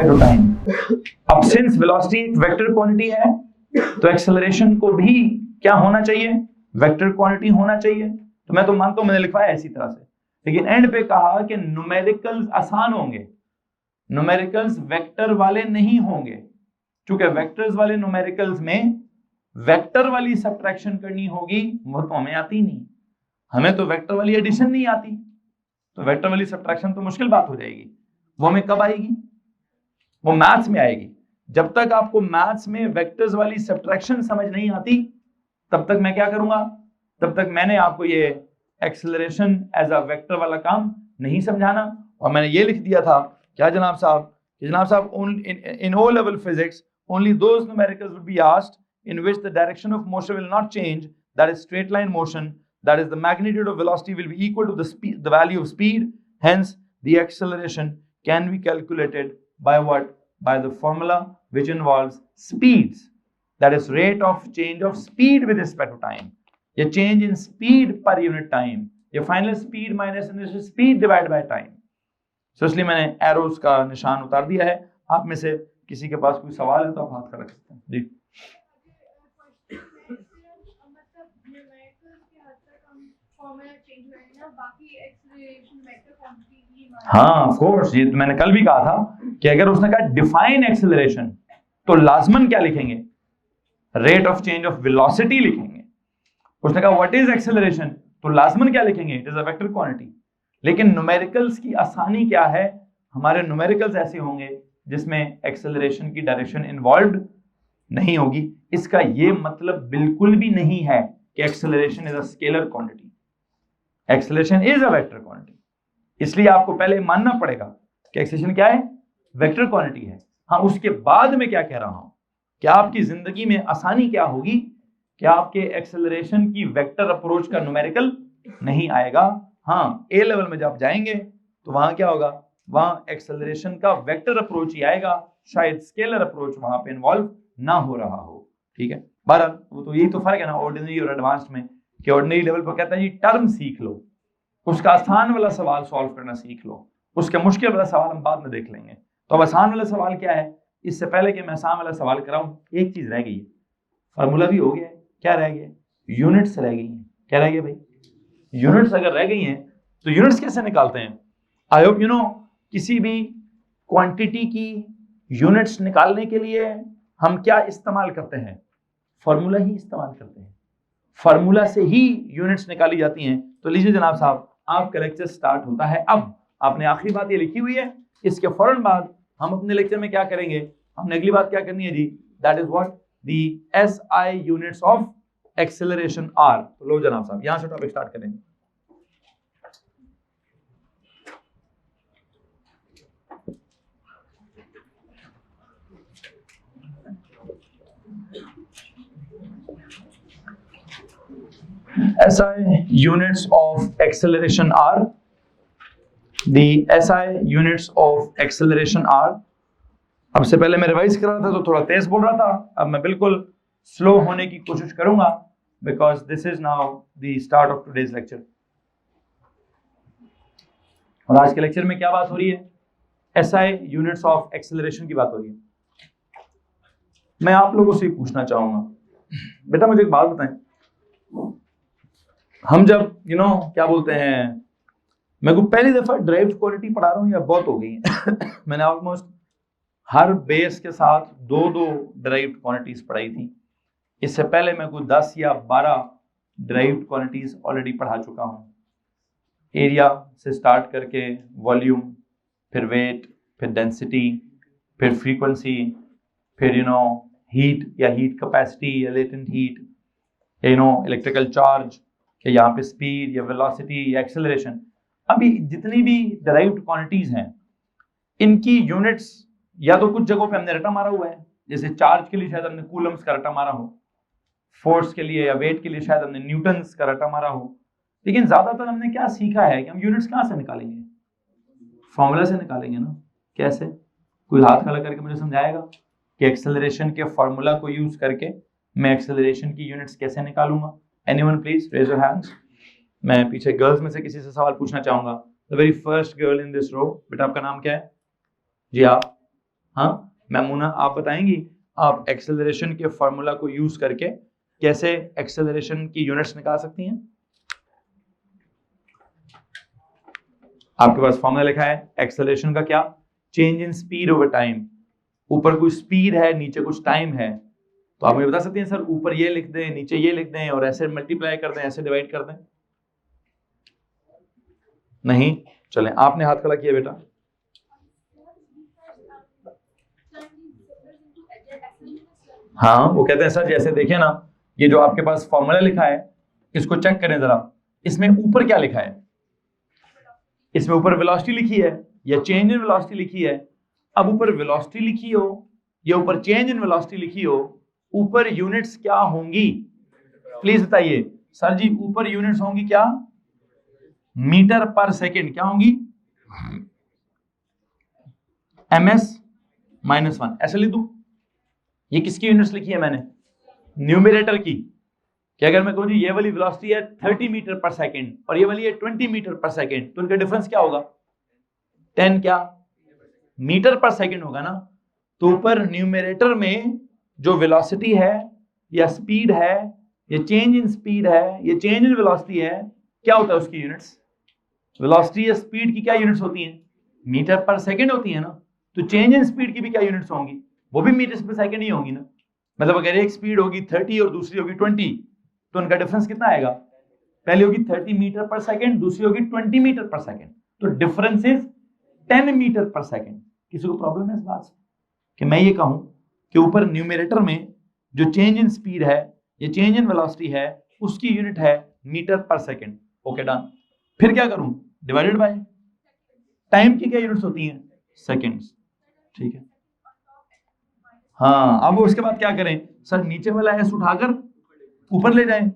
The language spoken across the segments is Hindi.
स्पैटो टाइम। अब सिंस वेलोसिटी एक वेक्टर क्वांटिटी है तो एक्सेलरेशन को भी क्या होना चाहिए, वेक्टर क्वांटिटी होना चाहिए। तो मैं तो मानता हूं मैंने लिखवाया इसी तरह से, लेकिन एंड पे कहा कि न्यूमेरिकल्स आसान होंगे, न्यूमेरिकल्स वेक्टर वाले नहीं होंगे, क्योंकि वेक्टर्स वाले न्यूमेरिकल्स में वेक्टर वाली सब्ट्रैक्शन करनी होगी, वो तो हमें आती नहीं, हमें तो वेक्टर वाली एडिशन नहीं आती, तो वेक्टर वाली सब्ट्रैक्शन तो मुश्किल बात हो जाएगी। वो हमें कब आएगी, वो मैथ्स में आएगी। जब तक आपको मैथ्स में वेक्टर्स वाली सब्ट्रैक्शन समझ नहीं आती तब तक मैं क्या करूंगा, तब तक मैंने आपको ये एक्सेलरेशन एज अ वेक्टर वाला काम नहीं समझाना। और मैंने ये लिख दिया था क्या जनाब साहब, in O level physics only those numericals would be asked in which the direction of motion will not change, that is straight line motion, that is the magnitude of velocity will be equal to the value of speed, hence the acceleration can be calculated by what, by the formula which involves speeds, that is rate of change of speed with respect to time, ये change in speed per unit time, ये final speed minus initial speed divided by time। so इसलिए मैंने एरोस का निशान उतार दिया है। आप में से किसी के पास कोई सवाल है तो आप हाथ खड़ा कर सकते हैं जी। हाँ ऑफ कोर्स, ये तो मैंने कल भी कहा था कि अगर उसने कहा डिफाइन एक्सेलरेशन तो लाजमन क्या लिखेंगे, rate of change of velocity लिखेंगे। उसने कहा व्हाट इज एक्सेलरेशन तो लाजमन क्या लिखेंगे, it is a vector quantity. लेकिन न्यूमेरिकल्स की आसानी क्या है, हमारे न्यूमेरिकल्स ऐसे होंगे जिसमें एक्सेलरेशन की डायरेक्शन इन्वॉल्व नहीं होगी। इसका ये मतलब बिल्कुल भी नहीं है कि acceleration is a scalar quantity, acceleration is a vector quantity. इसलिए आपको पहले मानना पड़ेगा कि एक्सेलरेशन क्या है, वेक्टर क्वांटिटी है। हाँ, उसके बाद में क्या कह रहा हूं कि आपकी जिंदगी में आसानी क्या होगी कि आपके एक्सेलरेशन की वेक्टर अप्रोच का न्यूमेरिकल नहीं आएगा। हाँ, ए लेवल में जब जाएंगे तो वहां क्या होगा, वहां एक्सेलरेशन का वेक्टर अप्रोच ही आएगा, शायद स्केलर अप्रोच वहां पे इन्वॉल्व ना हो रहा हो। ठीक है, बहरहाल वो तो यही तो फर्क है ना ऑर्डिनरी और एडवांस्ड में, कि ऑर्डिनरी लेवल पर कहता है जी टर्म सीख लो, उसका आसान वाला सवाल सॉल्व करना सीख लो, उसके मुश्किल वाला सवाल हम बाद में देख लेंगे। तो अब आसान वाला सवाल क्या है, इससे पहले कि मैं आसान वाला सवाल कराऊं एक चीज रह गई है, फार्मूला भी हो गया है, क्या रह गया, यूनिट्स रह गई हैं। क्या रह गया भाई, यूनिट्स अगर रह गई हैं तो यूनिट्स कैसे निकालते हैं। आई होप यू नो, किसी भी क्वांटिटी की यूनिट्स निकालने के लिए हम क्या इस्तेमाल करते हैं, फार्मूला ही इस्तेमाल करते हैं, फार्मूला से ही यूनिट्स निकाली जाती हैं। तो लीजिए जनाब साहब, आपका लेक्चर स्टार्ट होता है अब। आपने आखिरी बात ये लिखी हुई है, इसके फौरन बाद हम अपने लेक्चर में क्या करेंगे, हमने अगली बात क्या करनी है जी, that is what, the SI units of acceleration are. तो लो जनाब साहब, यहां से टॉपिक स्टार्ट करेंगे। SI units of acceleration are, the SI units of acceleration are, अब से पहले मैं रिवाइज कर रहा था तो थोड़ा तेज बोल रहा था, अब मैं बिल्कुल स्लो होने की कोशिश करूंगा, because this is now the start of today's lecture. और आज के लेक्चर में क्या बात हो रही है, SI यूनिट्स ऑफ एक्सेलरेशन की बात हो रही है। मैं आप लोगों से पूछना चाहूंगा, बेटा मुझे एक बात बताएं, हम जब क्या बोलते हैं, मैं को पहली दफा ड्राइव्ड क्वांटिटी पढ़ा रहा हूँ या बहुत हो गई है मैंने ऑलमोस्ट हर बेस के साथ दो ड्राइव्ड क्वांटिटीज पढ़ाई थी। इससे पहले मैं कुछ 10 या 12 ड्राइव्ड क्वांटिटीज ऑलरेडी पढ़ा चुका हूँ। एरिया से स्टार्ट करके वॉल्यूम, फिर वेट, फिर डेंसिटी, फिर फ्रीक्वेंसी, फिर हीट या हीट कैपेसिटी या लेटेंट हीट, इलेक्ट्रिकल चार्ज, या यहाँ पे स्पीड या वेलोसिटी या एक्सेलरेशन। अभी जितनी भी डिराइव्ड क्वांटिटीज हैं इनकी यूनिट्स या तो कुछ जगहों पे हमने रटा मारा हुआ है, जैसे चार्ज के लिए शायद हमने कूलम्स का रटा मारा हो, फोर्स के लिए या वेट के लिए शायद हमने न्यूटन्स का रटा मारा हो। लेकिन ज्यादातर हमने क्या सीखा है कि हम यूनिट्स कहाँ से निकालेंगे, फॉर्मूला से निकालेंगे ना। कैसे, कोई हाथ खड़ा करके मुझे समझाएगा कि एक्सेलरेशन के फॉर्मूला को यूज करके मैं एक्सेलरेशन की यूनिट्स कैसे निकालूंगा। Anyone please raise your hands. मैं पीछे गर्ल्स में से किसी से सवाल पूछना चाहूंगा। The very first girl in this row, बेटा आपका नाम क्या है जी? आप हाँ मैमूना, आप बताएंगी आप एक्सेलरेशन के फॉर्मूला को यूज करके कैसे एक्सेलरेशन की यूनिट्स निकाल सकती हैं? आपके पास फॉर्मूला लिखा है एक्सेलरेशन का, क्या? Change in speed over time. ऊपर कुछ स्पीड है, नीचे कुछ टाइम है, तो आप मुझे बता सकते हैं सर ऊपर ये लिख दें, नीचे ये लिख दें और ऐसे मल्टीप्लाई कर दें, ऐसे डिवाइड कर दें? नहीं, चलें आपने हाथ खड़ा किया बेटा। हाँ वो कहते हैं सर जैसे देखिए ना, ये जो आपके पास फॉर्मूला लिखा है इसको चेक करें जरा, इसमें ऊपर क्या लिखा है? इसमें ऊपर वेलोसिटी लिखी है या चेंज इन वेलोसिटी लिखी है? अब ऊपर वेलोसिटी लिखी हो या ऊपर चेंज इन वेलोसिटी लिखी हो, ऊपर यूनिट्स क्या होंगी? प्लीज बताइए सर जी, ऊपर यूनिट्स होंगी क्या? Metre per second. क्या होंगी? ms -1। ऐसे लिख दूं? ये किसकी यूनिट्स लिखी है मैंने? न्यूमरेटर की। कि अगर मैं कहूं जी ये वाली वेलोसिटी है 30 मीटर पर सेकेंड और ये वाली है 20 मीटर पर सेकेंड, तो उनका डिफरेंस क्या होगा? 10 क्या मीटर पर सेकेंड होगा ना। तो ऊपर न्यूमरेटर में जो वेलोसिटी है या स्पीड है या चेंज इन स्पीड है या चेंज इन वेलोसिटी है, क्या होता है उसकी यूनिट्स? वेलोसिटी या स्पीड की क्या यूनिट्स होती हैं? मीटर पर सेकेंड होती है ना। तो चेंज इन स्पीड की भी क्या यूनिट्स होंगी? वो भी मीटर पर सेकेंड ही होंगी ना। मतलब अगर एक स्पीड होगी 30 और दूसरी होगी 20, तो उनका डिफरेंस कितना आएगा? पहली होगी 30 मीटर पर सेकेंड, दूसरी होगी 20 मीटर पर सेकेंड, तो difference is 10 meter per second. किसी को प्रॉब्लम है इस बात से कि मैं ये कहूं कि ऊपर न्यूमरेटर में जो चेंज इन स्पीड है या चेंज इन वेलोसिटी है उसकी यूनिट है metre per second? Okay done. फिर क्या करूं? डिवाइडेड बाय टाइम की क्या यूनिट्स होती हैं? सेकेंड्स। ठीक है। हाँ अब उसके बाद क्या करें सर? नीचे वाला एस उठाकर ऊपर ले जाएं।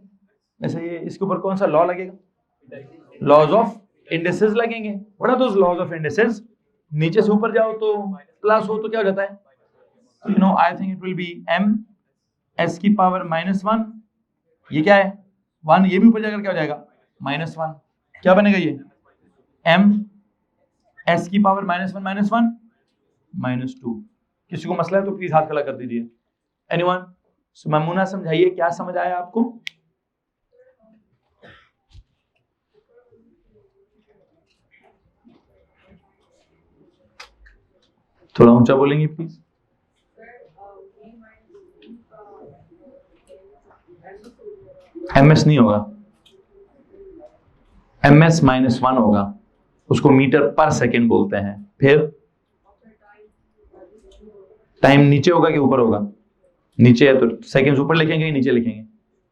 वैसे ये इसके ऊपर कौन सा लॉ लगेगा? लॉज ऑफ इंडिसेस लगेंगे। What are those laws of indices? नीचे से ऊपर जाओ तो प्लस हो तो क्या हो जाता है? You know I think it will be m s की पावर -1। ये क्या है? 1। ये भी ऊपर जाकर क्या हो जाएगा? -1। क्या बनेगा ये? m s की पावर -1 -2। किसी को मसला है तो प्लीज हाथ खड़ा कर दीजिए। एनीवन? मैमूना समझाइए, क्या समझ आया आपको? थोड़ा ऊंचा बोलेंगे प्लीज। ms नहीं होगा, ms -1 होगा, उसको मीटर पर सेकेंड बोलते हैं। फिर टाइम नीचे होगा कि ऊपर होगा? नीचे है तो सेकेंड्स ऊपर लिखेंगे कि नीचे लिखेंगे?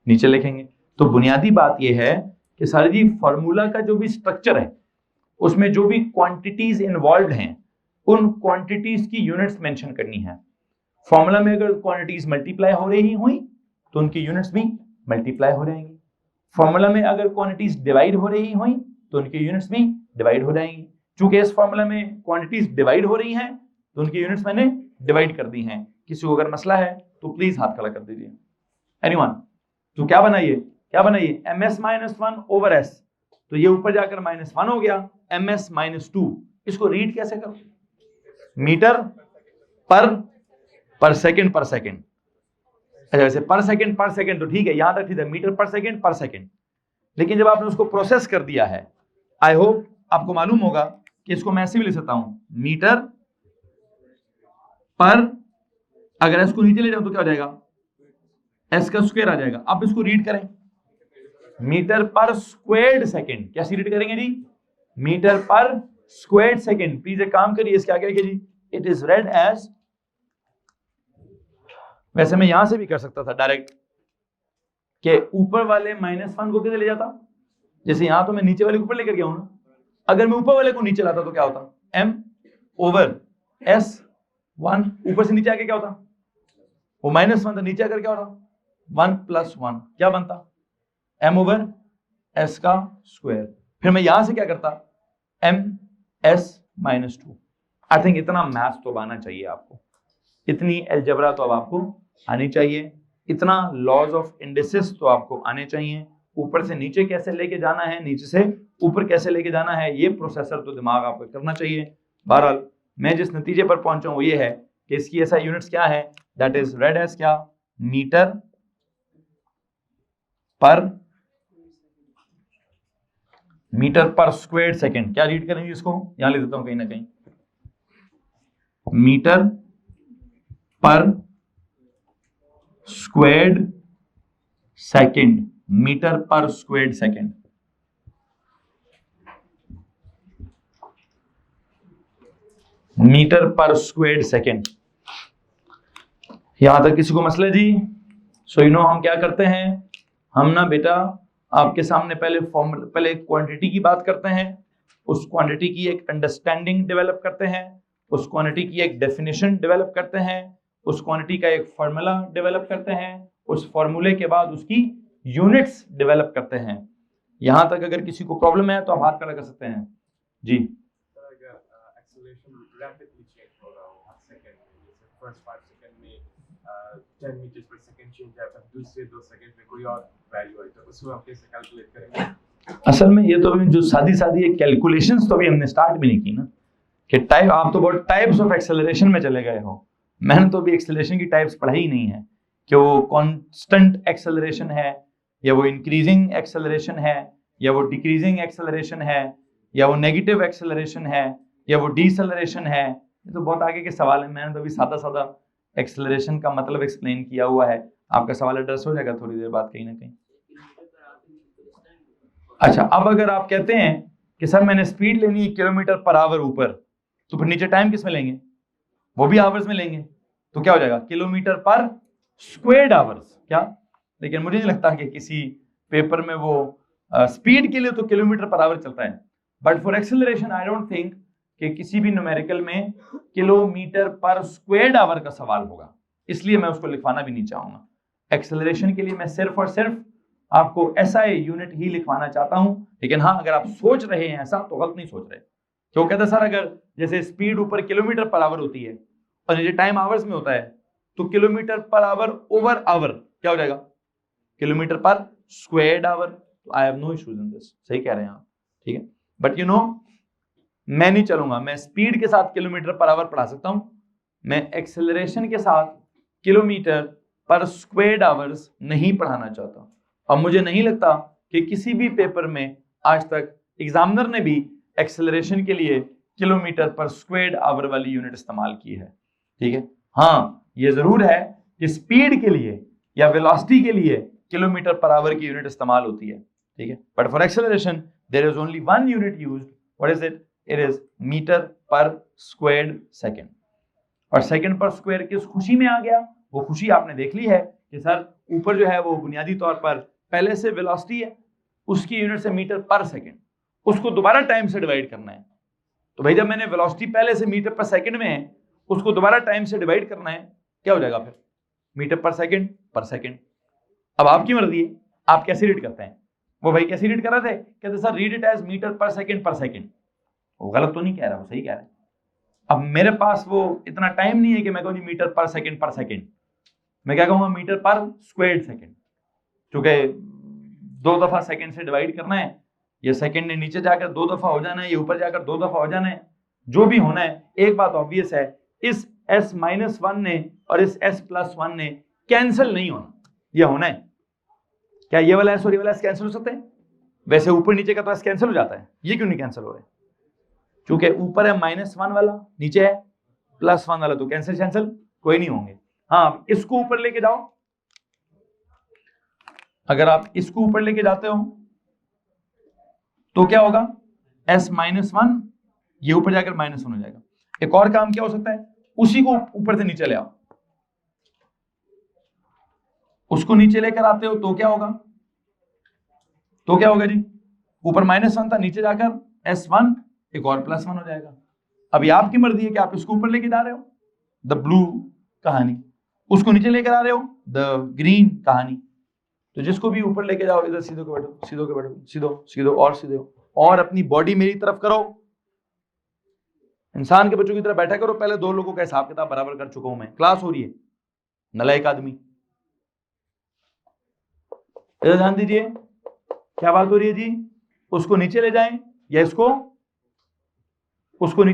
नीचे लिखेंगे। तो बुनियादी बात यह है कि सारी जी फॉर्मूला का जो भी स्ट्रक्चर है उसमें जो भी क्वांटिटीज इन्वॉल्व हैं उन क्वांटिटीज की यूनिट्स मेंशन करनी है। फॉर्मूला में अगर क्वांटिटीज मल्टीप्लाई हो रही हुई तो उनकी यूनिट्स भी मल्टीप्लाई हो जाएंगी। फॉर्मूला में अगर क्वांटिटीज डिवाइड हो रही हुई तो उनकी यूनिट्स भी डिवाइड हो जाएंगी। चूंकि इस फॉर्मूला में क्वांटिटीज डिवाइड हो रही हैं तो उनकी यूनिट्स मैंने डिवाइड कर दी हैं। किसी को अगर मसला है तो प्लीज हाथ खड़ा कर दीजिए। एनीवन? तो क्या बनाइए, क्या बनाइए? ms -1 over s। तो ये ऊपर जाकर -1 हो गया, ms -2। इसको रीड कैसे करो? मीटर पर सेकेंड पर सेकेंड। अच्छा वैसे पर सेकेंड तो ठीक है, यहां तक ठीक है, मीटर पर सेकेंड। लेकिन जब आपने उसको प्रोसेस कर दिया है, आई होप आपको मालूम होगा कि इसको मैं ऐसे भी लिख सकता हूं, मीटर पर, अगर इसको नीचे ले जाऊं तो क्या हो जाएगा? एस का स्क्वायर आ जाएगा। अब इसको रीड करें, मीटर पर स्क्वायर्ड सेकेंड। कैसे रीड करेंगे जी? Metre per squared second. Please एक काम करिए, इसके आगे लिखिए जी, इट इज रेड एज। वैसे मैं यहां से भी कर सकता था डायरेक्ट, कि ऊपर वाले -1 को कैसे ले जाता? जैसे यहां तो मैं नीचे वाले को ऊपर लेकर गया हूं ना, अगर मैं ऊपर वाले को नीचे लाता तो क्या होता? m over s1। ऊपर से नीचे आके क्या होता? वो -1 था, नीचे आकर क्या होता? 1 + 1 क्या बनता? m ओवर s का स्क्वायर। फिर मैं यहां से क्या करता? ms -2। आई थिंक इतना मैथ्स तो आना चाहिए आपको, इतनी अलजेब्रा तो अब आपको आनी चाहिए, इतना लॉज ऑफ इंडिसेस तो आपको आने चाहिए। ऊपर से नीचे कैसे लेके जाना है, नीचे से ऊपर कैसे लेके जाना है, ये प्रोसेसर तो दिमाग आपको करना चाहिए। बहरहाल मैं जिस नतीजे पर पहुंचा हूं वो ये है कि इसकी ऐसा यूनिट्स क्या है, दैट इज रेड एज क्या, मीटर पर स्क्वायर सेकेंड। क्या रीड करेंगे इसको, यहां ले देता हूं कहीं ना कहीं, metre per squared second, metre per squared second. Metre per squared second, यहां तक किसी को मसला जी? सो यू नो हम क्या करते हैं, हम ना बेटा आपके सामने पहले क्वांटिटी की बात करते हैं, उस क्वांटिटी की एक अंडरस्टैंडिंग डेवलप करते हैं, उस क्वांटिटी की एक डेफिनेशन डेवलप करते हैं, उस क्वांटिटी का एक फार्मूला डेवलप करते हैं, उस फार्मूले के बाद उसकी यूनिट्स डेवलप करते हैं। यहां तक अगर किसी को प्रॉब्लम है तो आप हाथ खड़ा कर सकते हैं जी। रैपिडली चेंज हो रहा हो हर सेकंड में, जैसे फर्स्ट 5 सेकंड में 10 मीटर्स पर सेकंड चेंज है, फिर दूसरे 2 सेकंड में कोई और वैल्यू है, तो उसको हम कैसे कैलकुलेट करेंगे? असल में ये तो जो सादी एक कैलकुलेशंस तो अभी हमने स्टार्ट भी नहीं की ना, कि टाइप, आप तो बहुत टाइप्स ऑफ एक्सेलरेशन में चले गए हो, मैंने तो अभी एक्सेलरेशन की टाइप्स पढ़ाई ही नहीं है कि वो कांस्टेंट एक्सेलरेशन है या वो इंक्रीजिंग एक्सेलरेशन है या वो डिक्रीजिंग एक्सेलरेशन है या वो नेगेटिव एक्सेलरेशन है या वो डीसेलरेशन है। ये तो बहुत आगे के सवाल है, मैंने तो अभी सादा एक्सेलरेशन का मतलब एक्सप्लेन किया हुआ है। आपका सवाल एड्रेस हो जाएगा थोड़ी देर बाद कहीं ना कहीं। अच्छा, अब अगर आप कहते हैं कि सर मैंने स्पीड लेनी है किलोमीटर पर आवर ऊपर, तो फिर नीचे टाइम किस में लेंगे, वो भी आवर्स में लेंगे, तो क्या हो जाएगा किलोमीटर पर स्क्वायर्ड आवर्स। क्या, लेकिन मुझे नहीं लगता कि किसी पेपर में वो स्पीड के लिए तो किलोमीटर पर आवर चलता है, but for acceleration I don't think कि किसी भी न्यूमेरिकल में किलोमीटर पर स्क्वायर्ड आवर का सवाल होगा, इसलिए मैं उसको लिखवाना भी नहीं चाहूंगा। एक्सेलरेशन के लिए मैं सिर्फ और सिर्फ आपको SI यूनिट ही लिखवाना चाहता हूं। लेकिन हाँ, अगर आप सोच रहे हैं ऐसा तो गलत नहीं सोच रहे। क्यों कहते हैं सर, अगर जैसे स्पीड ऊपर किलोमीटर पर आवर होती है और ये टाइम आवर्स में होता है, तो kilometre per hour over our क्या हो जाएगा, किलोमीटर पर स्क्वायर्ड आवर। तो I have no issues in this, सही कह रहे हैं आप, ठीक है। बट यू नो, मैं नहीं चलूंगा, मैं स्पीड के साथ किलोमीटर पर आवर पढ़ा सकता हूं, मैं एक्सेलरेशन के साथ किलोमीटर पर स्क्वायर्ड आवर्स नहीं पढ़ाना चाहता। और मुझे नहीं लगता कि किसी भी पेपर में आज तक एग्जामिनर ने भी एक्सेलरेशन के लिए किलोमीटर पर स्क्वायर्ड आवर वाली यूनिट इस्तेमाल की है, ठीक है। हाँ, ये जरूर है कि स्पीड के लिए या वेलोसिटी के लिए किलोमीटर पर आवर की यूनिट इस्तेमाल होती है, ठीक है। But for acceleration there is only one unit used, what is it, it is meter per squared second. और सेकंड पर स्क्वायर किस खुशी में आ गया, वो खुशी आपने देख ली है कि सर ऊपर जो है वो बुनियादी तौर पर पहले से वेलोसिटी है, उसकी यूनिट से मीटर पर सेकंड, उसको दोबारा टाइम से डिवाइड करना है। तो भाई जब मैंने वेलोसिटी पहले से मीटर पर सेकंड में है, उसको दोबारा टाइम से डिवाइड करना है, क्या हो जाएगा फिर, मीटर पर सेकंड। अब आपकी मर्जी है आप कैसे रीड करते हैं। वो भाई कैसे रीड कर रहे थे, कहते sir read it as meter per second. वो गलत तो नहीं कह रहा, वो सही कह रहा है। अब मेरे पास वो इतना टाइम नहीं है कि मैं कहूँ मीटर पर सेकंड, मैं क्या कहूँगा मीटर पर स्क्वायर्ड सेकंड, क्योंकि 2 दफा सेकंड से डिवाइड करना है, ये सेकंड ने नीचे जाकर 2 दफा हो जाना है, ये ऊपर जाकर 2 दफा हो जाना है, जो भी होना है। एक बात ऑब्वियस है, इस S-1 ने और इस S+1 ने कैंसिल नहीं होना, ये होना है। क्या ये वाला S और ये वाला S कैंसिल हो सकते हैं? वैसे ऊपर नीचे का तो S कैंसिल हो जाता है, ये क्यों नहीं कैंसिल हो रहे, क्योंकि ऊपर है -1 वाला, नीचे है +1 वाला, तो कैंसिल कोई नहीं होंगे। हाँ, इसको ऊपर लेके जाओ, अगर आप इसको ऊपर लेके जाते हो तो क्या होगा, S-1 ये ऊपर जाकर -1 हो जाएगा। एक और काम क्या हो सकता है, उसी को ऊपर से नीचे ले आओ, उसको नीचे लेकर आते हो तो क्या होगा, जी, ऊपर -1 था, नीचे जाकर S1 एक और +1 हो जाएगा। अभी आपकी मर्जी है कि आप इसको ऊपर लेके जा रहे हो, द ब्लू कहानी, उसको नीचे लेकर आ रहे हो, द ग्रीन कहानी। तो जिसको भी ऊपर लेके जाओ, इधर सीधो के बैठो, सीधो और अपनी बॉडी मेरी तरफ करो, इंसान के बच्चों की तरह बैठा करो। पहले 2 लोगों का हिसाब किताब बराबर कर चुका हूं मैं, क्लास हो रही है, नलायक आदमी। इधर ध्यान दीजिए, क्या बात हो रही है जी, उसको नीचे ले जाएं या इसको ऊपर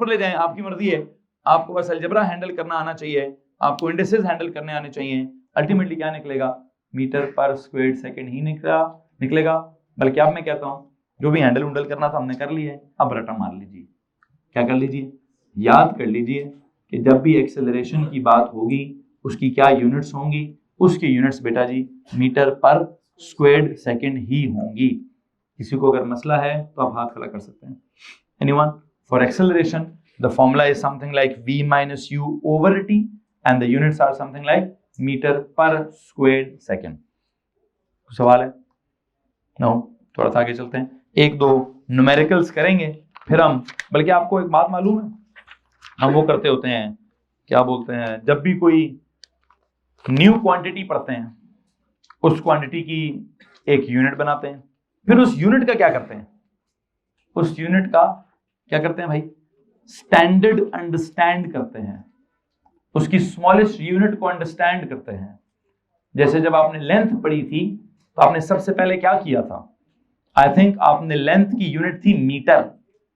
ले जाएं, आपकी मर्जी है। आपको बस अलजेब्रा हैंडल करना आना चाहिए, आपको इंडिसेस हैंडल करने आने चाहिए। अल्टीमेटली क्या निकलेगा, मीटर पर स्क्वायर सेकंड ही निकलेगा। बल्कि अब मैं कहता हूँ जो भी हैंडल उंडल करना था हमने कर लिया है, अब रटा मार लीजिए। क्या कर लीजिए, याद कर लीजिए कि जब भी एक्सेलरेशन की बात होगी उसकी क्या यूनिट्स होंगी, उसकी यूनिट्स बेटा जी मीटर पर स्क्वायर सेकंड ही होंगी। किसी को अगर मसला है तो आप हाथ खड़ा कर सकते हैं। Anyone? For acceleration the formula is something like v minus u over t and the units are something like meter per square second. सवाल है? नो? थोड़ा सा आगे चलते हैं, एक दो न्यूमेरिकल्स करेंगे फिर हम, बल्कि आपको एक बात मालूम है, हम वो करते होते हैं, क्या बोलते हैं, जब भी कोई न्यू क्वांटिटी पढ़ते हैं उस क्वांटिटी की एक यूनिट बनाते हैं, फिर उस यूनिट का क्या करते हैं, उस यूनिट का क्या करते हैं भाई, स्टैंडर्ड अंडरस्टैंड करते हैं, उसकी स्मॉलेस्ट यूनिट को अंडरस्टैंड करते हैं। जैसे जब आपने लेंथ पढ़ी थी तो आपने सबसे पहले क्या किया था, आई थिंक आपने लेंथ की यूनिट थी meter,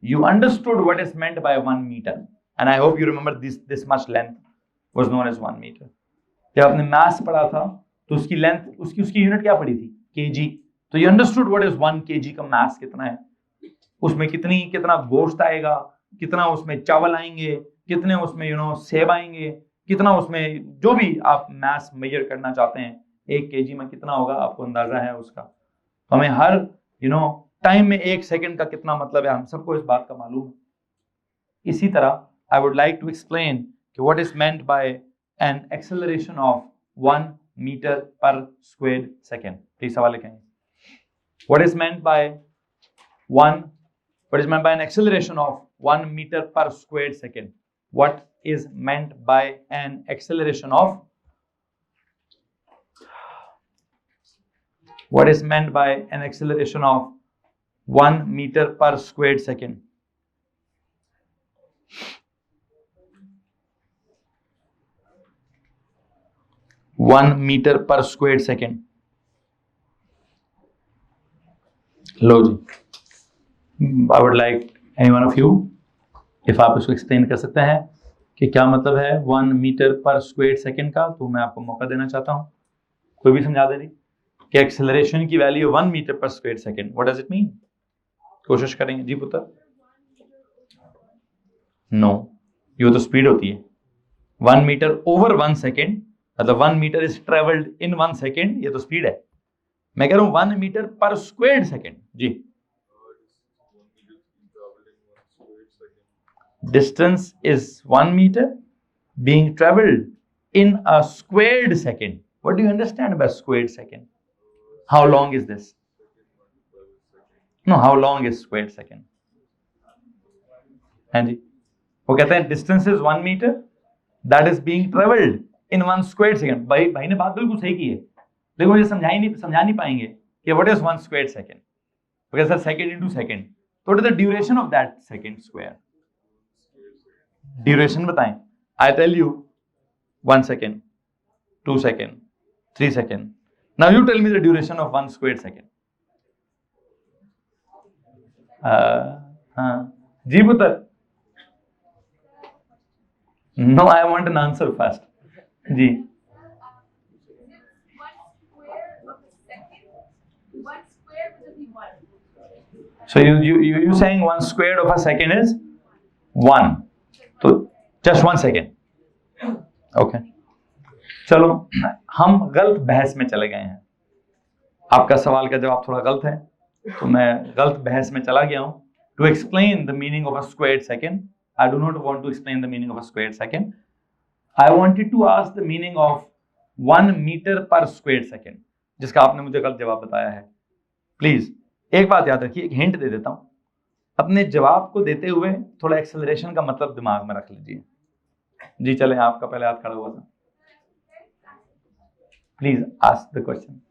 you understood what is meant by 1 meter and I hope you remember this much length was known as 1 meter. जब आपने मैथ्स पढ़ा था तो उसकी लेंथ, उसकी यूनिट क्या पड़ी थी, केजी, तो you understood what is 1 KG का मास कितना है, उसमें कितना गोश्त आएगा, कितना उसमें चावल आएंगे, कितने उसमें सेब आएंगे, कितना उसमें जो भी आप मास मेजर करना चाहते हैं 1 केजी में कितना होगा, आपको अंदाजा है उसका। तो हमें हर टाइम में 1 सेकंड का कितना मतलब है, हम सबको इस बात का मालूम है। इसी तरह I would like to explain कि what is meant by an acceleration of 1 metre per square second. Please सवाल लिखेंगे, what is meant by an acceleration of 1 meter per square second? What is meant by an acceleration of 1 meter per square second? One meter per square second. लो जी, I would like any one of you, if आप इसको एक्सप्लेन कर सकते हैं कि क्या मतलब है 1 मीटर पर स्क्वायर सेकंड का, तो मैं आपको मौका देना चाहता हूँ, कोई भी समझा दे जी कि एक्सेलरेशन की value 1 metre per square second, what does it mean? कोशिश करेंगे जी पुत्र। नो, ये तो स्पीड होती है। 1 मीटर ओवर 1 सेकेंड मतलब 1 meter is travelled in 1 second, ये तो स्पीड है। मैं कह रहा हूं 1 मीटर पर स्क्वायर सेकेंड जी। Distance is 1 meter being traveled in a squared second. What do you understand by squared second? How long is this? No, how long is squared second? हाँ जी, वो कहते हैं distance is 1 meter that is being traveled in 1 squared second. भाई ने बात बिल्कुल सही की है, लेकिन मुझे समझा नहीं पाएंगे कि what is 1 squared second? Because sir second into second, so what is the duration of that second square? Duration बताएं। I tell you 1 second, 2 second, 3 second. Now you tell me the duration of 1 square second. हाँ जी पुत्र। No, I want an answer first जी। So you saying 1 squared of a second is 1, तो just 1 सेकेंड। ओके, चलो हम गलत बहस में चले गए हैं। आपका सवाल का जवाब थोड़ा गलत है, तो मैं गलत बहस में चला गया हूं। To explain the meaning of a squared second, I do not want to explain the meaning of a squared second, I wanted to ask the meaning of 1 metre per square second, जिसका आपने मुझे गलत जवाब बताया है। प्लीज एक बात याद रखिए, एक हिंट दे देता हूं, अपने जवाब को देते हुए थोड़ा एक्सेलरेशन का मतलब दिमाग में रख लीजिए जी। चलें, आपका पहले हाथ खड़ा हुआ था, please ask the question.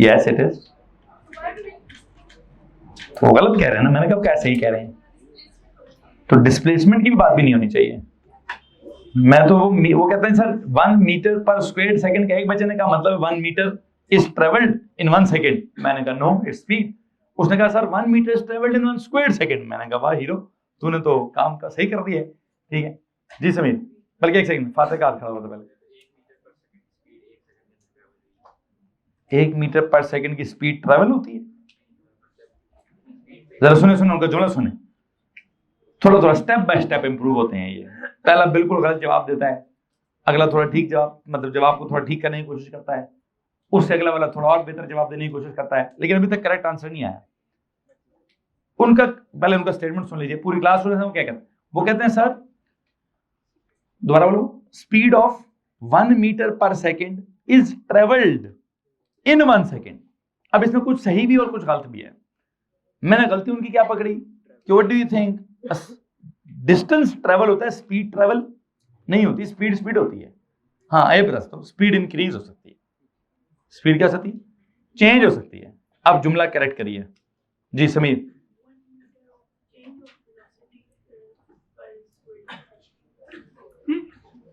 Yes it is. वो गलत कह रहे हैं ना, मैंने कहा कैसे ही कह रहे हैं, तो डिस्प्लेसमेंट की भी बात भी नहीं होनी चाहिए। मैं तो वो कहते हैं sir 1 metre per square second का एक बचने का मतलब 1 meter is travelled in 1 second. मैंने कहा नो इट्स स्पीड। उसने कहा sir 1 meter is travelled in 1 square second. मैंने कहा वाह हीरो, तूने तो काम का सही कर दिया है। ठीक है जी समीर, बल्कि एक सेकंड, फातिह का हाथ खड़ा होता पहले। 1 मीटर पर सेकंड की स्पीड ट्रेवल होती है? जरा सुने सुने उनका जुमला सुने, थोड़ा थोड़ा स्टेप बाय स्टेप इंप्रूव होते हैं ये। पहला बिल्कुल गलत जवाब देता है, अगला थोड़ा ठीक जवाब, मतलब जवाब को थोड़ा ठीक करने की कोशिश करता है, उससे अगला वाला थोड़ा और बेहतर जवाब देने की कोशिश करता है, लेकिन अभी तक करेक्ट आंसर नहीं आया। उनका पहले उनका स्टेटमेंट सुन लीजिए, पूरी क्लास सुने। वो क्या कहते हैं? वो कहते हैं सर, दोबारा बोलो, speed of 1 metre per second is travelled in 1 second. अब इसमें कुछ सही भी और कुछ गलत भी है। मैंने गलती उनकी क्या पकड़ी कि what do you think, distance travel होता है, स्पीड ट्रेवल नहीं होती। स्पीड स्पीड होती है। हाँ ये बता दो, स्पीड इंक्रीज हो सकती है, स्पीड क्या हो सकती है, चेंज हो सकती है। अब जुमला करेक्ट करिए जी समीर।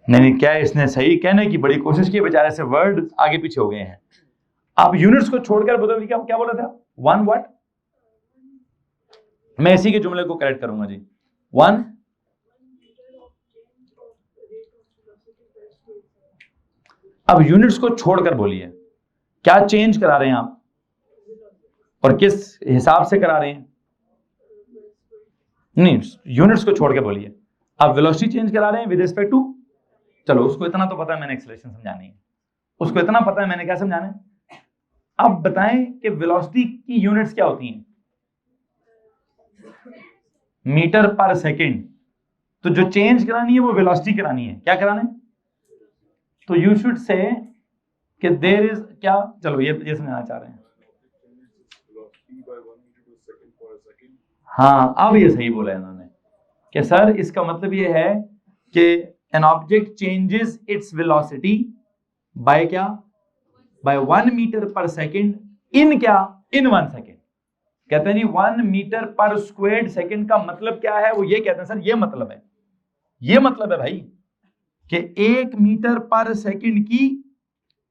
नहीं, क्या इसने सही कहने की बड़ी कोशिश की, बेचारे से वर्ड आगे पीछे हो गए हैं। आप यूनिट्स को छोड़कर बताओ क्या बोला था? 1 व्हाट? मैं इसी के जुमले को करेक्ट करूंगा जी। 1 अब यूनिट्स को छोड़कर बोलिए, क्या चेंज करा रहे हैं आप और किस हिसाब से करा रहे हैं? नहीं, यूनिट्स को छोड़ के बोलिए, आप वेलोसिटी चेंज करा रहे हैं विद रिस्पेक्ट टू, चलो उसको इतना तो पता है मैंने एक्सेलरेशन समझानी है, उसको इतना पता है मैंने क्या समझाना है। अब बताएं कि वेलोसिटी की यूनिट्स क्या होती हैं? Metre per second. तो जो चेंज करानी है वो वेलोसिटी करानी है, क्या कराना है? तो यू शुड से कि देयर इज क्या, चलो ये समझाना चाह रहे हैं। हाँ अब ये सही बोला इन्होंने कि सर इसका मतलब ये है कि an object changes its velocity bye क्या, बाय 1 मीटर पर सेकेंड इन क्या, इन 1 सेकेंड। कहते हैं जी 1 मीटर पर स्क्वायर सेकेंड का मतलब क्या है? वो ये कहते हैं सर ये मतलब है भाई कि 1 मीटर पर सेकेंड की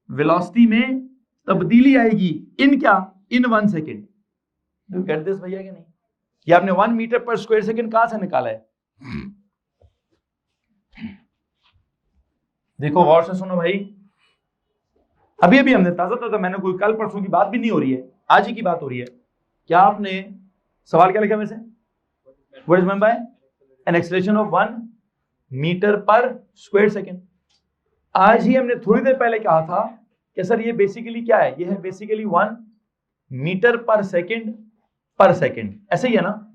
वेलोसिटी में तब्दीली आएगी इन क्या, इन 1 सेकेंड। डू गेट दिस भैया कि नहीं? ये आपने 1 मीटर पर स्क्वायर सेकेंड कहां से निकाला है? देखो गौर से सुनो भाई, अभी हमने ताजा मैंने कोई कल परसों की बात भी नहीं हो रही है, आज ही की बात हो रही है। क्या आपने सवाल क्या लिखा वैसे? What is meant by an acceleration of 1 metre per square second. आज ही हमने थोड़ी देर पहले कहा था कि सर ये बेसिकली क्या है? ये है बेसिकली 1 मीटर पर सेकेंड, ऐसे ही है ना?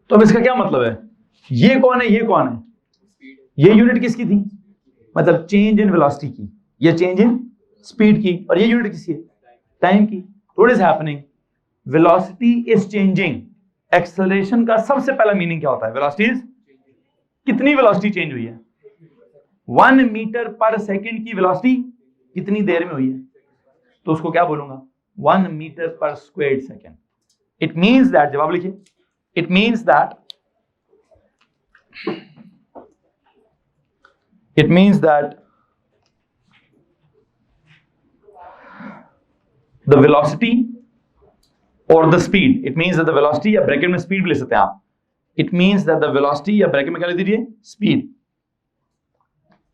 तो अब इसका क्या मतलब है? ये कौन है, ये कौन है? ये यूनिट किसकी थी? मतलब चेंज इन वेलोसिटी की, ये चेंज इन स्पीड की, और ये यूनिट किसकी है? टाइम की। What is happening? Velocity is changing. Acceleration का सबसे पहला मीनिंग क्या होता है? वेलोसिटी इज, कितनी वेलोसिटी चेंज हुई है? 1 मीटर पर सेकेंड की वेलोसिटी कितनी देर में हुई है? तो उसको क्या बोलूंगा? 1 metre per square second. It means that, जवाब लिखिए, it means that the velocity or the speed, it means that the velocity, या ब्रैकेट में स्पीड भी ले सकते हैं आप, it means that the velocity, या ब्रैकेट में क्या लिख दीजिए? Speed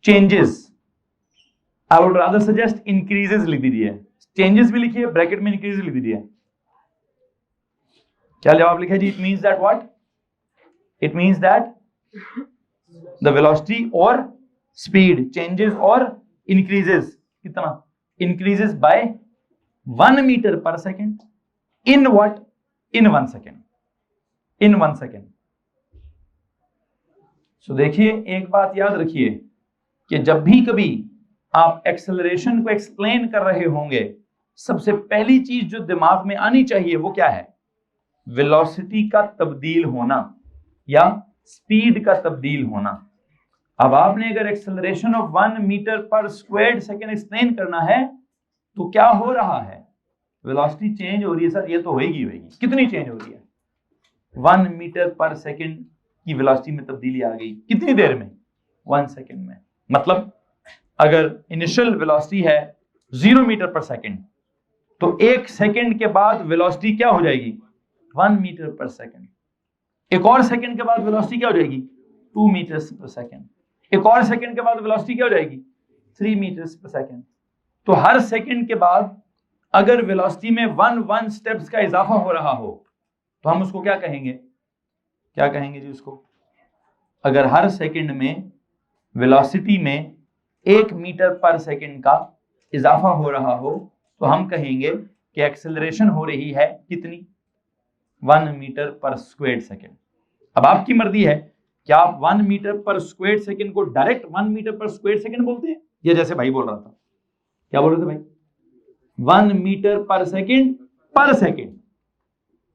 changes, I would rather suggest increases लिख दीजिए, changes भी लिखिए, ब्रैकेट में increases लिख दीजिए। क्या जवाब लिखा जी? it means that what? It means that the velocity or speed changes or increases, कितना? Increases by 1 meter per second in what? In 1 second. In 1 second. So देखिए, एक बात याद रखिए कि जब भी कभी आप एक्सेलरेशन को एक्सप्लेन कर रहे होंगे, सबसे पहली चीज जो दिमाग में आनी चाहिए वो क्या है? वेलोसिटी का तब्दील होना या स्पीड का तब्दील होना। अब आपने अगर acceleration of 1 metre per square second explain करना है तो क्या हो रहा है? वेलोसिटी चेंज हो रही है सर, ये तो होगी। कितनी चेंज हो रही है? 1 मीटर पर सेकेंड की वेलोसिटी में तब्दीली आ गई। कितनी देर में? 1 सेकेंड में। मतलब अगर इनिशियल वेलोसिटी है 0 मीटर पर सेकेंड, तो 1 सेकेंड के बाद वेलोसिटी क्या हो जाएगी? 1 मीटर पर सेकेंड। एक और सेकेंड के बाद वेलोसिटी क्या हो जाएगी? 2 मीटर्स पर सेकेंड। एक और सेकेंड के बाद वेलोसिटी क्या हो जाएगी? 3 मीटर्स पर सेकेंड। तो हर सेकेंड के बाद अगर वेलोसिटी में 1 स्टेप्स का इजाफा हो रहा हो तो हम उसको क्या कहेंगे? क्या कहेंगे जी उसको? अगर हर सेकेंड में वेलोसिटी में 1 मीटर पर सेकेंड का इजाफा हो रहा हो तो हम कहेंगे कि एक्सेलरेशन हो रही है कितनी? 1 मीटर पर स्क्वायर सेकेंड। अब आपकी मर्जी है कि आप 1 मीटर पर स्क्वायर सेकेंड को direct 1 metre per square second बोलते हैं, या जैसे भाई बोल रहा था, क्या बोल रहे थे भाई? 1 मीटर पर सेकेंड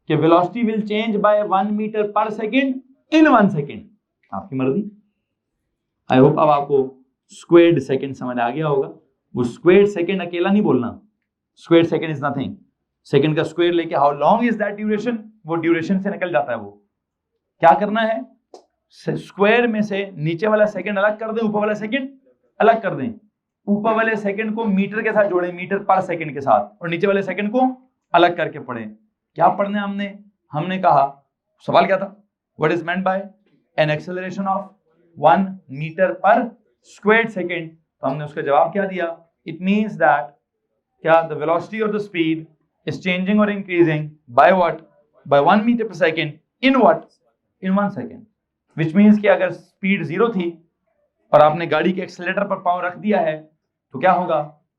कि velocity will change by 1 metre per second in 1 second. आपकी मर्जी। आई होप अब आपको स्क्वायर्ड सेकेंड समझ आ गया होगा। वो स्क्वायर्ड सेकेंड अकेला नहीं बोलना, squared second is nothing. Second का स्क्वायर लेके how long is that duration, वो ड्यूरेशन से निकल जाता है। वो क्या करना है? स्क्वायर में से नीचे वाला सेकेंड अलग कर दें, ऊपर वाला सेकेंड अलग कर दें। ऊपर वाले सेकेंड को मीटर के साथ जोड़ें, मीटर पर सेकेंड के साथ, और नीचे वाले सेकेंड को अलग करके पढ़ें। क्या पढ़ना है हमने कहा, सवाल क्या था? What is meant by an acceleration of 1 metre per square second. तो हमने उसका जवाब क्या दिया? इट मींस दैट क्या the velocity of the speed is changing or increasing by what? By 1 meter per second in what? In 1 second. Which means कि अगर स्पीड 0 थी और आपने गाड़ी के एक्सेलेरेटर पर पाँव रख दिया है तो क्या होगा?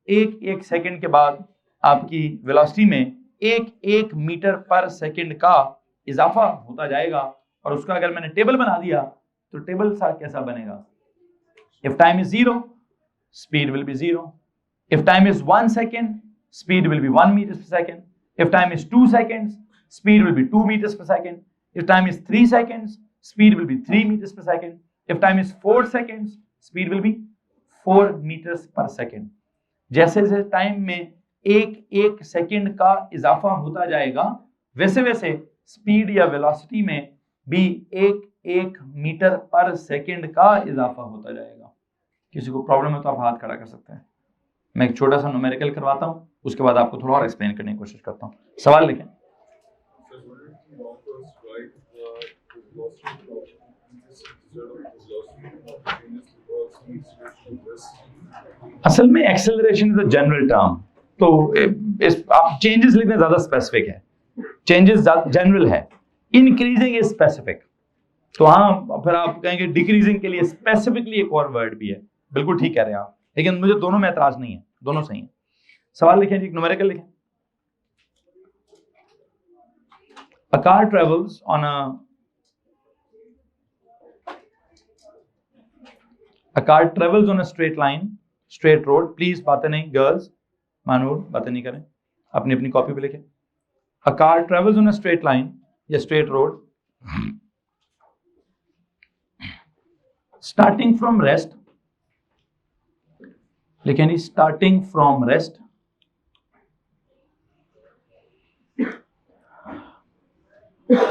एक सेकंड के बाद आपकी वेलोसिटी में 1 मीटर पर सेकंड का इजाफा होता जाएगा। और उसका अगर मैंने टेबल बना दिया तो टेबल कैसा बनेगा? If time is 0, speed will be 0. If time is 1 second, speed will be 1 meters per second. If time is 2 seconds, speed will be 2 meters per second. If time is 3 seconds, speed will be 3 meters per second. If time is 4 seconds, speed will be 4 meters per second. जैसे जैसे टाइम में एक सेकंड का इजाफा होता जाएगा वैसे वैसे स्पीड या वेलोसिटी में भी एक मीटर पर सेकंड का इजाफा होता जाएगा। किसी को प्रॉब्लम है तो आप हाथ खड़ा कर सकते हैं। मैं एक छोटा सा न्यूमेरिकल करवाता हूँ, उसके बाद आपको थोड़ा और एक्सप्लेन करने की कोशिश करता हूँ। सवाल लिखें। असल में acceleration is a general term, तो आप चेंजेस लिखने ज्यादा स्पेसिफिक है, चेंजेस जनरल है, इंक्रीजिंग इज स्पेसिफिक। तो हाँ, फिर आप कहेंगे डिक्रीजिंग के लिए स्पेसिफिकली एक और वर्ड भी है। बिल्कुल ठीक कह रहे हैं आप, लेकिन मुझे दोनों में एतराज नहीं है, दोनों सही है। सवाल लिखें जी, न्यूमेरिकल लिखें। A car travels on a straight line, straight road. Please बातें नहीं, girls, मानूर बातें नहीं करें, अपनी अपनी कॉपी पे लिखें। A car travels on a straight line या straight road, starting from rest. लिखें नहीं, starting from rest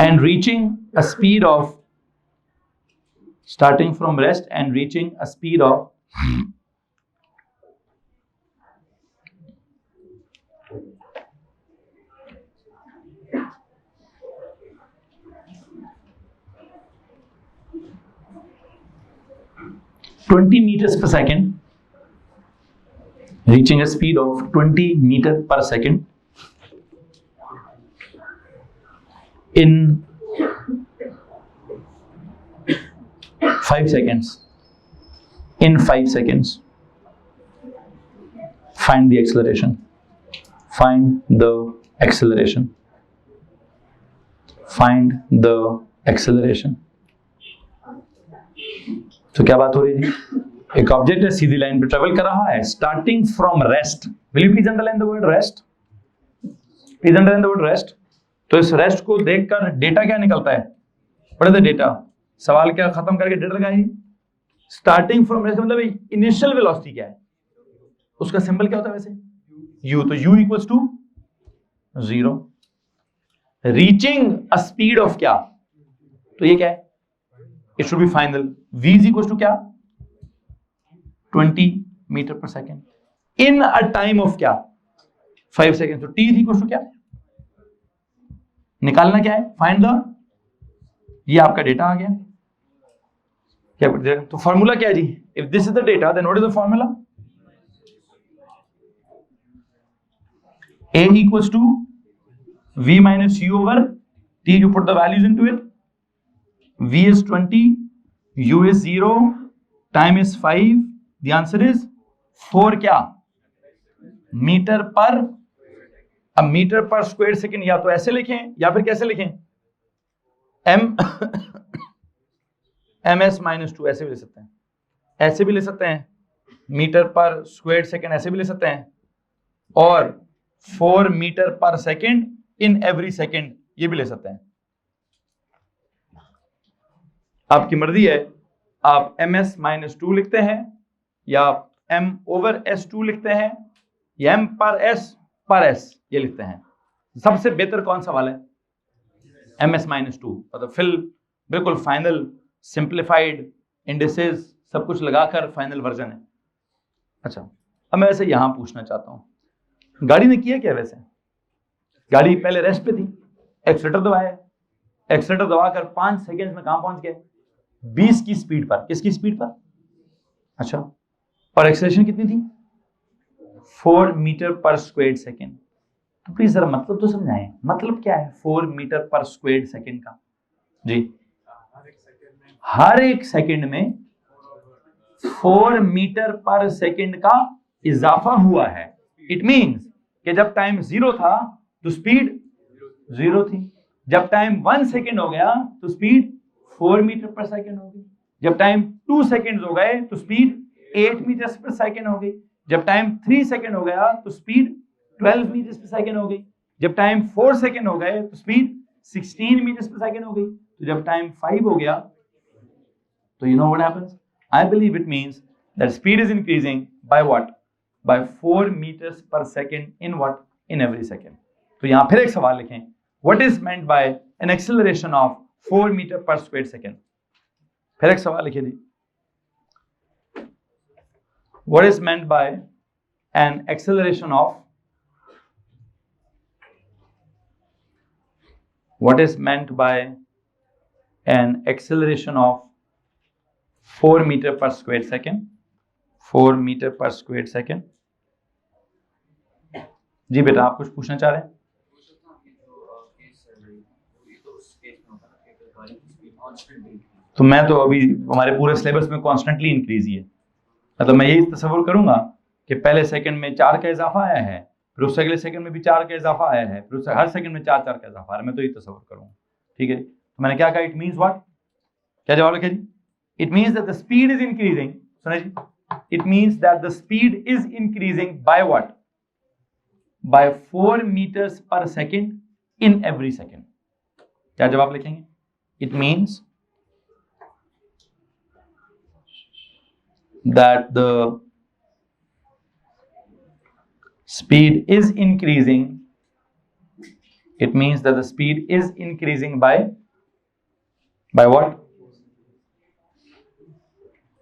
and reaching a speed of 20 meters per second, reaching a speed of 20 meters per second in 5 seconds. In 5 seconds, find the acceleration. Find the acceleration. Find the acceleration. तो क्या बात हो रही थी? एक ऑब्जेक्ट है, सीधी लाइन पे ट्रेवल कर रहा है, starting from rest. Will you please underline the word rest? Please underline the word rest. तो इस रेस्ट को देखकर डेटा क्या निकलता है? What is the data? सवाल क्या खत्म करके डेटा लगाइए। स्टार्टिंग फ्रॉम रेस्ट मतलब इनिशियल वेलोसिटी क्या है, उसका सिंबल क्या होता है वैसे? u। तो u equals to 0। Reaching a speed of क्या? तो ये क्या है? it should be final. V is equals to क्या? 20 metre per second in a time of क्या? 5 seconds. तो T is equals to क्या? निकालना क्या है? Find the, ये आपका डेटा आ गया क्या? तो फॉर्मूला क्या है जी? If this is the data, then what is the formula? A equals to V minus U over T. You put the values into it. V is 20, U is 0, time is 5. The answer is 4 क्या? मीटर पर, अब मीटर पर स्क्वायर सेकेंड या तो ऐसे लिखें या फिर कैसे लिखें? ms माइनस 2 ऐसे भी ले सकते हैं, ऐसे भी ले सकते हैं, मीटर पर स्क्वायर सेकेंड ऐसे भी ले सकते हैं, और 4 metre per second in every second ये भी ले सकते हैं. आपकी मर्जी है, आप ms माइनस 2 लिखते हैं या m ओवर s2 लिखते हैं या m पर s ये लिखते हैं. सबसे बेहतर कौन सा वाला है? ms minus 2. मतलब फिल बिल्कुल फाइनल सिंप्लीफाइड इंडिसेस सब कुछ लगाकर फाइनल वर्जन है. अच्छा, अब मैं वैसे यहां पूछना चाहता हूं, गाड़ी ने किया क्या? वैसे गाड़ी पहले रेस्ट पे थी, एक्सीलरेटर दबाया, एक्सीलरेटर दबाकर 5 सेकंड्स में कहां पहुंच गए? 20 की स्पीड पर. किसकी स्पीड पर? अच्छा, और एक्सेलरेशन कितनी थी? 4 मीटर पर स्क्वायर सेकेंड. तो प्लीज जरा मतलब तो समझाएं, मतलब क्या है 4 मीटर पर स्क्वायर सेकेंड का? जी, हर एक सेकेंड में 4 मीटर पर सेकेंड का इजाफा हुआ है. इट मींस कि जब टाइम 0 था तो स्पीड 0 थी, जब टाइम 1 सेकेंड हो गया तो स्पीड 4 मीटर पर सेकेंड हो गई, जब टाइम 2 सेकेंड हो गए तो स्पीड 8 मीटर पर सेकेंड हो गई, जब टाइम 3 सेकेंड हो गया तो स्पीड 12 मीटर पर सेकेंड हो गई, जब टाइम 4 सेकेंड हो गए तो स्पीड 16 मीटर पर सेकेंड हो गई, तो जब टाइम 5 हो गया तो you know what happens? I believe it means that speed is increasing by what? By 4 meters per second in what? In every second. तो यहां फिर एक सवाल लिखें, what is meant by an acceleration of 4 meter per square second? फिर एक सवाल लिखिए जी, what is meant by an acceleration of, what is meant by an acceleration of 4 meter per square second? 4 meter per square second. जी बेटा, आप कुछ पूछना चाह रहे हैं? तो मैं तो अभी हमारे पूरे सिलेबस में कॉन्स्टेंटली इंक्रीज ही है. मतलब मैं यही तस्वीर करूंगा कि पहले सेकंड में 4 का इजाफा आया है, फिर उस अगले सेकंड में भी 4 का इजाफा आया है, फिर हर सेकंड में 4 का इजाफा आ रहा है. मैं तो यही तस्वीर करूंगा. ठीक है, तो मैंने क्या कहा? It means what? क्या जवाब लिखा जी? It means that the speed is increasing. सुनिए जी, it means that the speed is increasing by what? By 4 meters per second in every second. क्या जवाब लिखेंगे? It means that the speed is increasing. It means that the speed is increasing by what?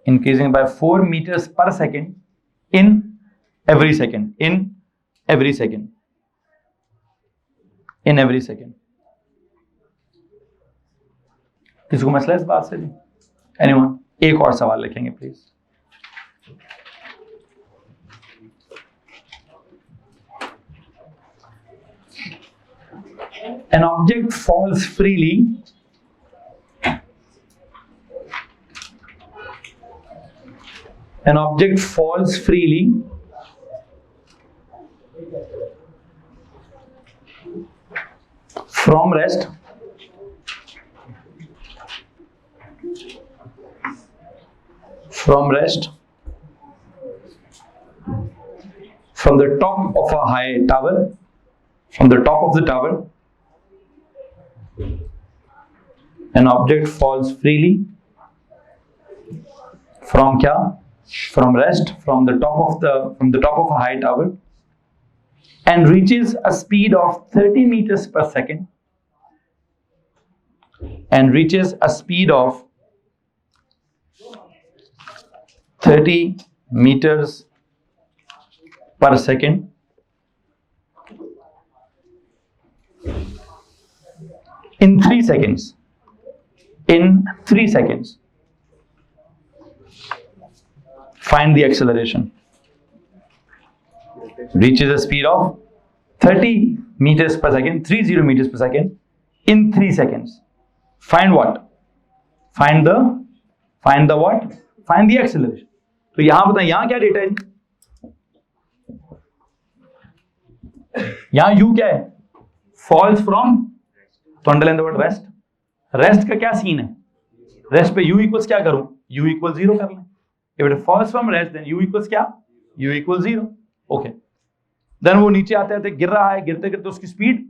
Increasing by 4 meters per second in every second. In every second. In every second. किसी को मसला इस बात से जी? Anyone? एक और सवाल लिखेंगे please. An object falls freely from rest from the top of a high tower, from the top of the tower. An object falls freely from क्या? From rest, from the top of a high tower, and reaches a speed of 30 meters per second. And reaches a speed of 30 meters per second in 3 seconds. In 3 seconds. Find the acceleration. Reaches a speed of 30 meters per second, 30 meters per second in 3 seconds. Find what? Find the what? Find the acceleration. तो यहां बताएं, यहां क्या डेटा है? यहां u क्या है? Falls from, तो underline the word rest. Rest का क्या सीन है? रेस्ट पे u इक्वल्स क्या करूं? u इक्वल 0 कर लें. If it falls from rest, then u equals क्या? u equals 0. Okay. Then वो नीचे आते आते गिर रहा है, गिरते गिरते उसकी स्पीड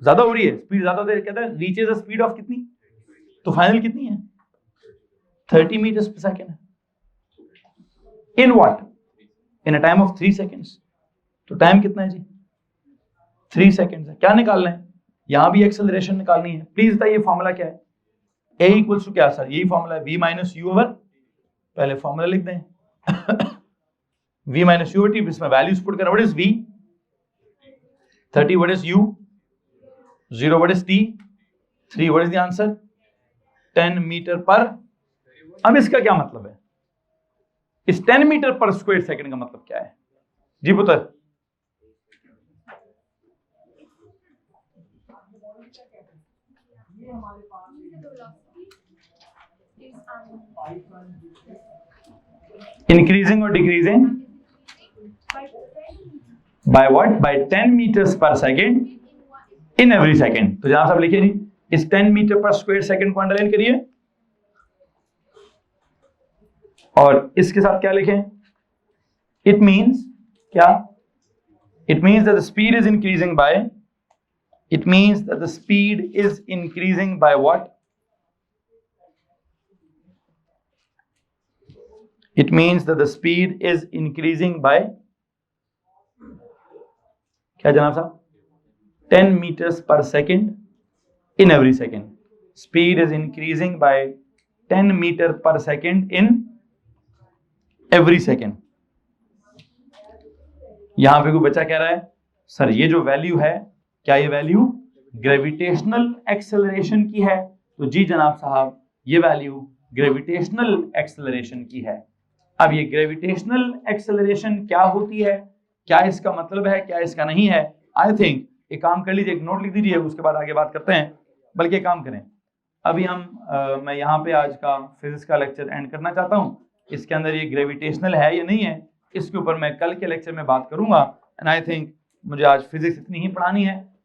ज्यादा हो रही है. स्पीड ज्यादा होते कहता है रीचेज अ स्पीड ऑफ कितनी? तो फाइनल कितनी है? 30 meters per second. In what? In a time of 3 seconds. तो टाइम कितना है जी? 3 seconds है. क्या निकालना है? यहां भी एक्सेलरेशन निकालनी है. प्लीज बताइए फॉर्मूला क्या है? a इक्वल्स टू क्या सर? यही फॉर्मूला है, v माइनस यू ओवर, पहले फॉर्मूला लिख दें v माइनस यू टी, इसमें वैल्यूज पुट करना. What is v? 30. What is u? 0. What is t? 3. What is the answer? 10 meter per. अब इसका क्या मतलब है? इस 10 मीटर पर स्क्वायर सेकंड का मतलब क्या है जी पुत्र? Increasing or decreasing? By what? By 10 meters per second in every second. तो जनाब साहब लिखिए जी, इस 10 मीटर पर स्क्वायर सेकंड को अंडरलाइन करिए और इसके साथ क्या लिखें? It means क्या? It means that the speed is increasing by. It means that the speed is increasing by what? It means that the speed is increasing by क्या जनाब साहब? 10 meters per second in every second. Speed is increasing by 10 meter per second in every second. यहां पे कोई बच्चा कह रहा है सर ये जो वैल्यू है, क्या ये वैल्यू ग्रेविटेशनल एक्सेलरेशन की है? तो जी जनाब साहब, ये वैल्यू ग्रेविटेशनल एक्सेलरेशन की है. अब ये ग्रेविटेशनल एक्सेलरेशन क्या होती है, क्या इसका मतलब है, क्या इसका नहीं है? आई थिंक एक काम कर लीजिए, एक नोट लिख दीजिए, उसके बाद आगे बात करते हैं. बल्कि एक काम करें, अभी मैं यहाँ पे आज का फिजिक्स का लेक्चर एंड करना चाहता हूँ. इसके अंदर ये ग्रेविटेशनल है या नहीं है, इसके ऊपर मैं कल के लेक्चर में बात करूंगा. एंड आई थिंक मुझे आज फिजिक्स इतनी ही पढ़ानी है.